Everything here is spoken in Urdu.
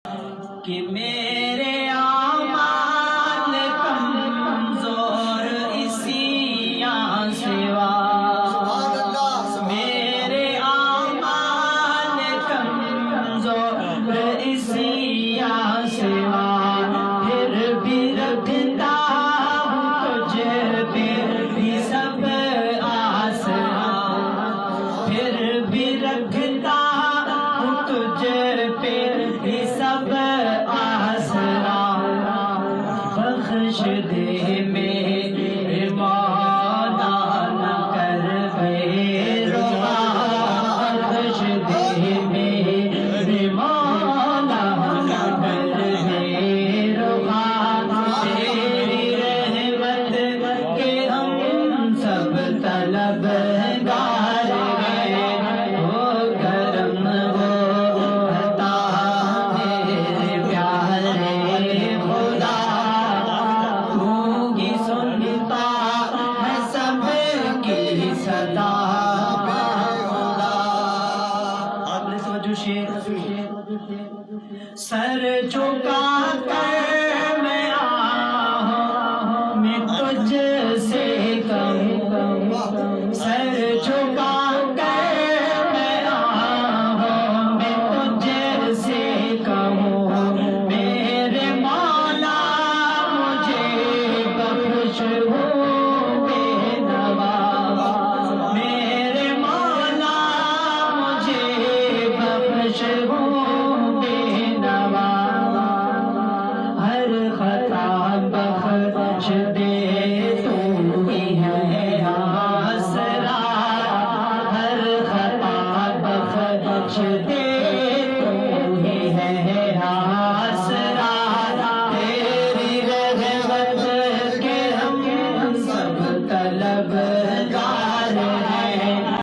کہ میرے اعمال کمزور اسی سوا، میرے اعمال کمزور اسی سوا، پھر بھی رکھتا ہوں تجھ پہ بھی سب آسرا، پھر بھی رکھتا ہوں تجھ پہ بھی سب آسرا، بخش دے میرے مولا نہ کر بے روا، بخش دے میرے مولا نہ کر بے روا، تیری رحمت کے ہم سب طلبگار ہیں، ہو کرم ہو عطا میرے پیارے خدا، تو ہی سنتا ہے سب کی صدا۔ آپ نے توجہ شیر، سر جھکا کر میں آہوں میں تجھ سے کہوں، سر جھکا کر میں آہوں میں تجھ سے کہوں، میرے مولا مجھے بخش ہو بے نوا، میرے مولا مجھے بخش ہو بے نوا، ہر خطا بخش دے تو ہی ہے آسرا، ہر خطا بخش دے تو ہی ہے آسرا، تیری رحمت کے ہم سب طلبگار